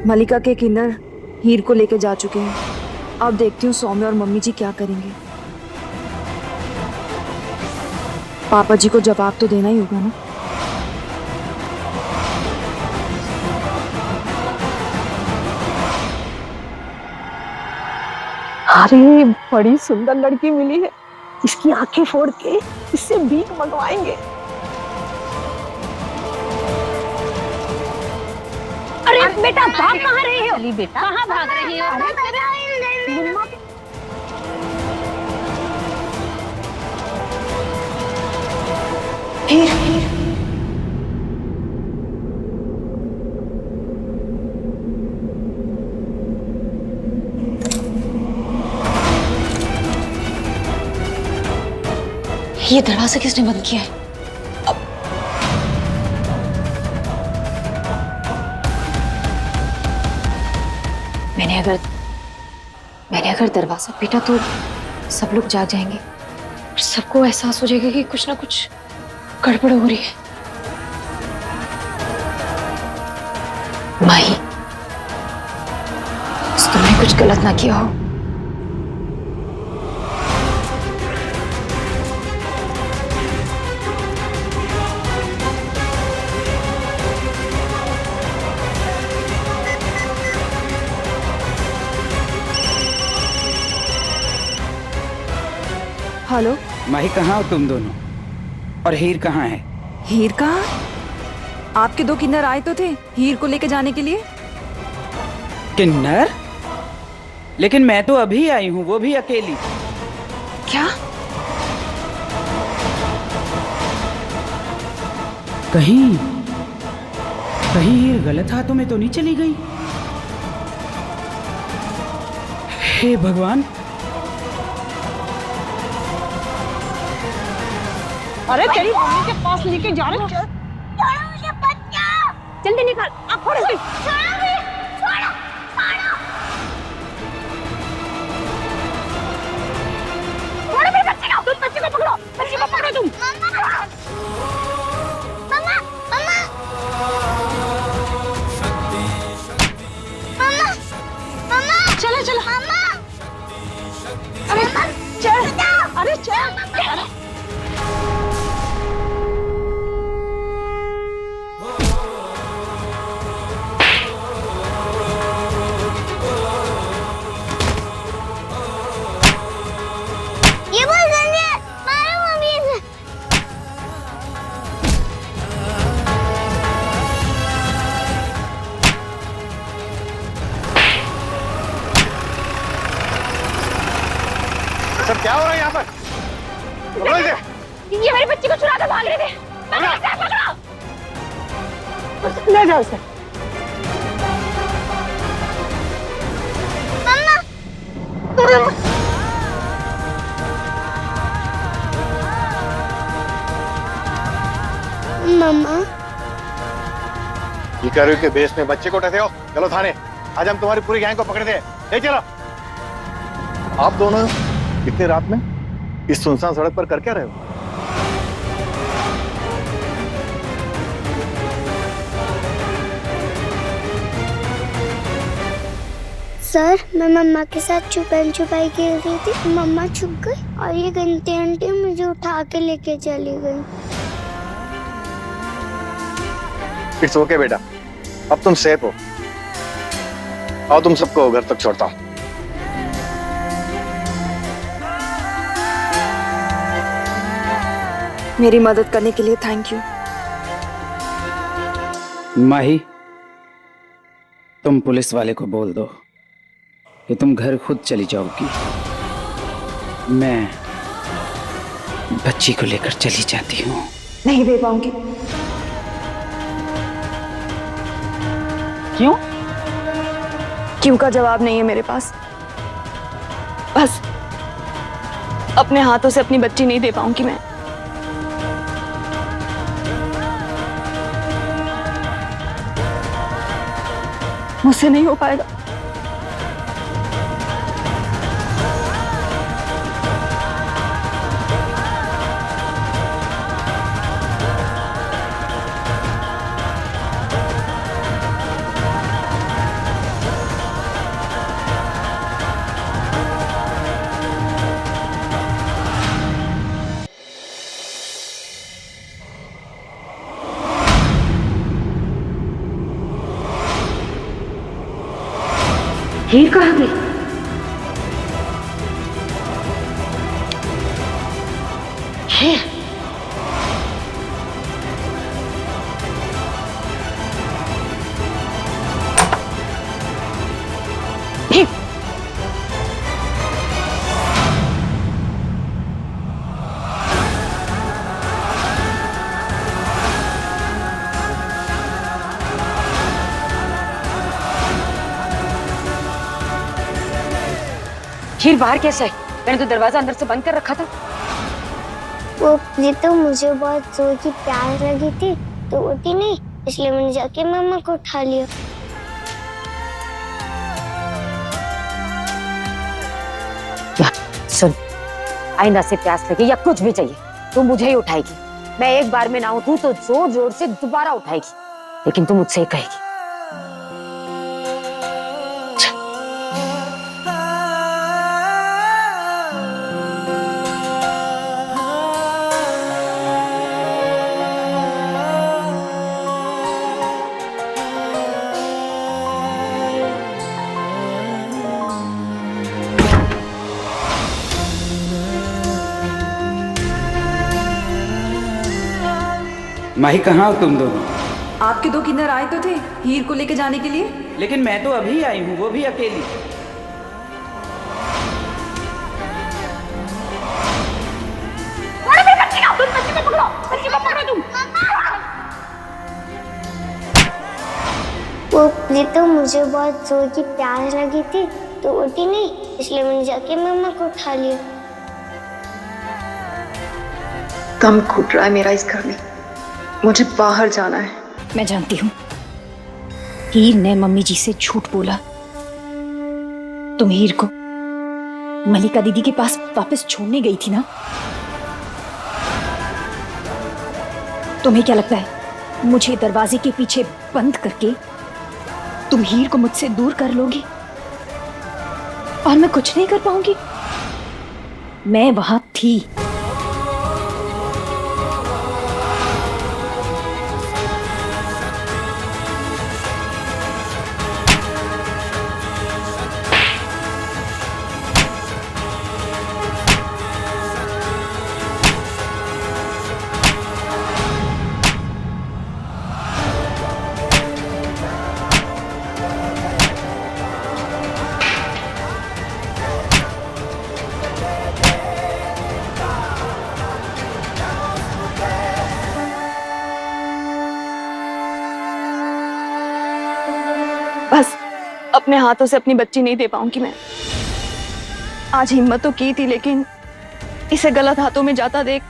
मलिका के किन्नर हीर को लेकर जा चुके हैं। अब देखती हूँ सौम्य और मम्मी जी क्या करेंगे। पापा जी को जवाब तो देना ही होगा ना। अरे बड़ी सुंदर लड़की मिली है, इसकी आंखें फोड़ के इससे भीख मंगवाएंगे। अरे बेटा भाग कहाँ रही हो? चली बेटा, कहाँ भाग रही हो? ये दरवाजा किसने बंद किया है? मैंने अगर दरवाजा पीटा तो सब लोग जाग जाएंगे और सबको एहसास हो जाएगा कि कुछ ना कुछ गड़बड़ हो रही है। माही, तुमने कुछ गलत ना किया हो। हेलो। माही, कहाँ हो तुम दोनों? और हीर कहाँ है? हीर कहाँ? आपके दो किन्नर आए तो थे हीर को लेकर जाने के लिए। किन्नर? लेकिन मैं तो अभी आई हूँ, वो भी अकेली। क्या? कहीं कहीं हीर गलत हाथों में तो नहीं चली गई? हे भगवान! अरे तेरी मम्मी के पास लेके जा रहे हो? जल्दी निकाल, आप थोड़े से। छोड़ो मेरे बच्चे को, तुम बच्चे को पकड़ो, बच्चे को पकड़ो तुम। मम्मा, मम्मा, मम्मा, मम्मा, चलो चलो। मम्मा, अरे चल, अरे चल। ये बोल जल्दी है, मारो मम्मी से। सब क्या हो रहा है यहाँ पर? पकड़ो इसे। ये मेरे बच्चे को चुरा कर भाग रहे थे। पकड़ो इसे, पकड़ो। ले जाओ इसे। मम्मा, ये कह रहे हो कि बेस में बच्चे को उठाते हो? चलो थाने, आज हम तुम्हारी पूरी गैंग को पकड़ते हैं। ले चलो। आप दोनों इतनी रात में इस सुनसान सड़क पर कर क्या रहे हो? सर, मैं मम्मा के साथ छुपन छुपाई खेल रही थी। मम्मा छुप गई और ये घंटे आंटी मुझे उठा के लेके चली गई। इट्स ओके बेटा, अब तुम सेफ हो। आओ तुम सबको घर तक छोड़ता हूँ। मेरी मदद करने के लिए थैंक यू। माही, तुम पुलिस वाले को बोल दो कि तुम घर खुद चली जाओगी। मैं बच्ची को लेकर चली जाती हूँ। नहीं दे पाऊंगी। क्यों? क्यों का जवाब नहीं है मेरे पास। बस अपने हाथों से अपनी बच्ची नहीं दे पाऊंगी मैं। मुझसे नहीं हो पाएगा। हीर कहाँ गई? हीर? हीर? हीर बाहर कैसे है? मैंने तो दरवाजा अंदर से बंद कर रखा था। वो प्रीतम मुझे बहुत जोर की प्यास लगी थी तो उठी नहीं, इसलिए मैंने जाके मम्मा को उठा लिया। सुन, आइंदा से प्यास लगे या कुछ भी चाहिए तू मुझे ही उठाएगी। मैं एक बार में ना उठूं तो जोर जोर से दोबारा उठाएगी, लेकिन तू मुझसे ही कहेगी। माही कहाँ हो तुम दोनों? आपके दो किन्नर आए तो थे हीर को लेके जाने के लिए। लेकिन मैं तो अभी आई हूँ, वो भी अकेली। वो प्रीतम मुझे बहुत जोर की प्यास लगी थी तो उठी नहीं, इसलिए मैंने जाके मम्मा को उठा लिया। दम घुट रहा है मेरा इस घर में, मुझे बाहर जाना है। मैं जानती हूँ हीर ने मम्मी जी से झूठ बोला। तुम हीर को मलिका दीदी के पास वापस छोड़ने गई थी ना? तुम्हें क्या लगता है मुझे दरवाजे के पीछे बंद करके तुम हीर को मुझसे दूर कर लोगी और मैं कुछ नहीं कर पाऊंगी? मैं वहां थी। बस अपने हाथों से अपनी बच्ची नहीं दे पाऊंगी मैं। आज हिम्मत तो की थी, लेकिन इसे गलत हाथों में जाता देख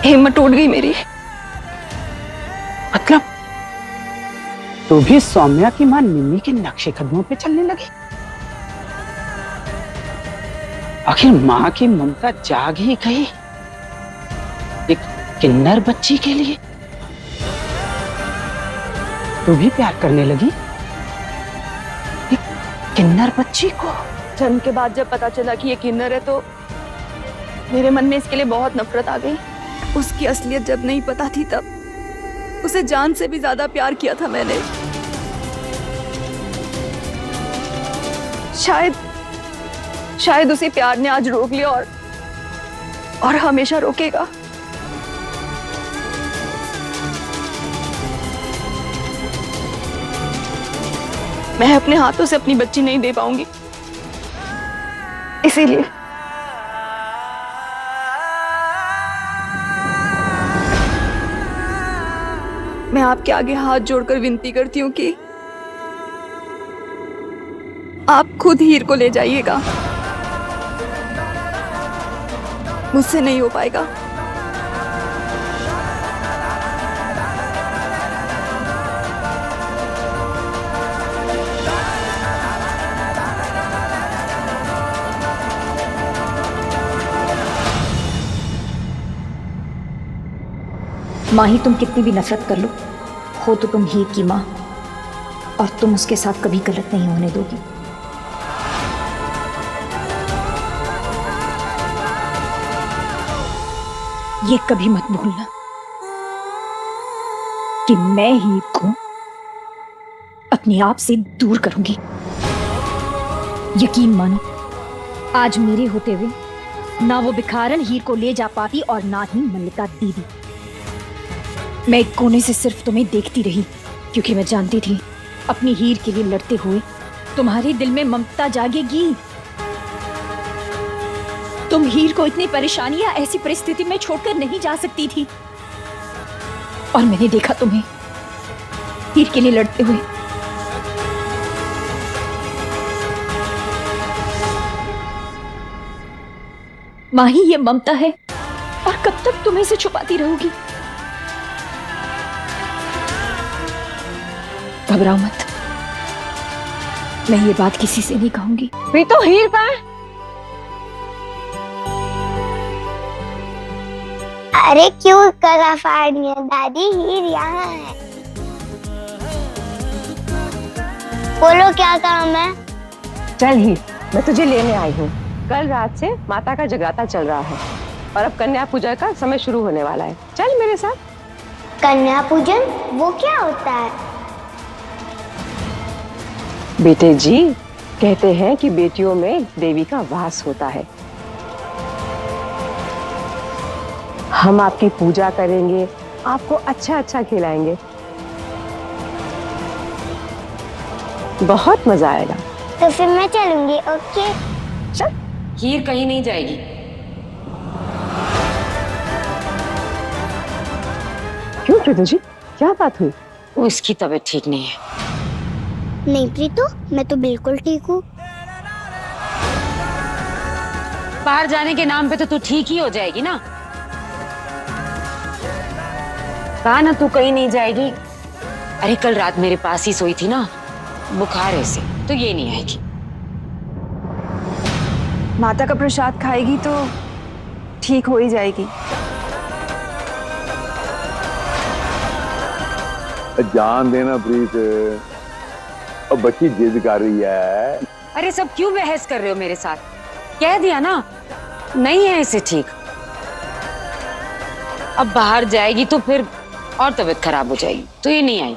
हिम्मत टूट गई मेरी। मतलब तू भी सौम्या की मां निम्मी के नक्शे कदमों पे चलने लगी? आखिर मां की ममता जाग ही गई एक किन्नर बच्ची के लिए। तू भी प्यार करने लगी एक किन्नर बच्ची को? जन्म के बाद जब पता चला कि ये किन्नर है तो मेरे मन में इसके लिए बहुत नफरत आ गई। उसकी असलियत जब नहीं पता थी तब उसे जान से भी ज्यादा प्यार किया था मैंने। शायद उसी प्यार ने आज रोक लिया और हमेशा रोकेगा। मैं अपने हाथों से अपनी बच्ची नहीं दे पाऊंगी, इसीलिए मैं आपके आगे हाथ जोड़कर विनती करती हूँ कि आप खुद हीर को ले जाइएगा। मुझसे नहीं हो पाएगा। माही, तुम कितनी भी नफरत कर लो, हो तो तुम हीर की माँ, और तुम उसके साथ कभी गलत नहीं होने दोगी। ये कभी मत भूलना कि मैं हीर को अपने आप से दूर करूंगी। यकीन मानो, आज मेरे होते हुए ना वो भिखारन हीर को ले जा पाती और ना ही मल्लिका दीदी। मैं एक कोने से सिर्फ तुम्हें देखती रही, क्योंकि मैं जानती थी अपनी हीर के लिए लड़ते हुए तुम्हारे दिल में ममता जागेगी। तुम हीर को इतनी परेशानी या ऐसी परिस्थिति में छोड़कर नहीं जा सकती थी, और मैंने देखा तुम्हें हीर के लिए लड़ते हुए। माही, ये ममता है, और कब तक तुम इसे छुपाती रहोगी? घबराओ मत, मैं ये बात किसी से नहीं कहूंगी। प्रीतो, हीर कहाँ है? अरे क्यों गला फाड़नी है दादी, हीर यहाँ है। बोलो क्या काम है? चल हीर, मैं तुझे लेने आई हूँ। कल रात से माता का जगराता चल रहा है और अब कन्या पूजा का समय शुरू होने वाला है। चल मेरे साथ। कन्या पूजन वो क्या होता है? बेटे जी, कहते हैं कि बेटियों में देवी का वास होता है। हम आपकी पूजा करेंगे, आपको अच्छा अच्छा खिलाएंगे, बहुत मजा आएगा। तो फिर मैं चलूंगी। ओके चल। हीर कहीं नहीं जाएगी। क्यों प्रीतो जी, क्या बात हुई? उसकी तबीयत ठीक नहीं है। नहीं प्रीतो, मैं तो बिल्कुल ठीक हूँ। बाहर जाने के नाम पे तो तू ठीक ही हो जाएगी ना। कहा ना तू कहीं नहीं जाएगी। अरे कल रात मेरे पास ही सोई थी ना, बुखार है इसे, तो ये नहीं आएगी। माता का प्रसाद खाएगी तो ठीक हो ही जाएगी। जान देना प्रीत, अब बच्ची जिद कर रही है। अरे सब क्यों बहस कर रहे हो मेरे साथ? कह दिया ना नहीं है इसे ठीक। अब बाहर जाएगी तो फिर और तबीयत खराब हो जाएगी, तो ये नहीं आई।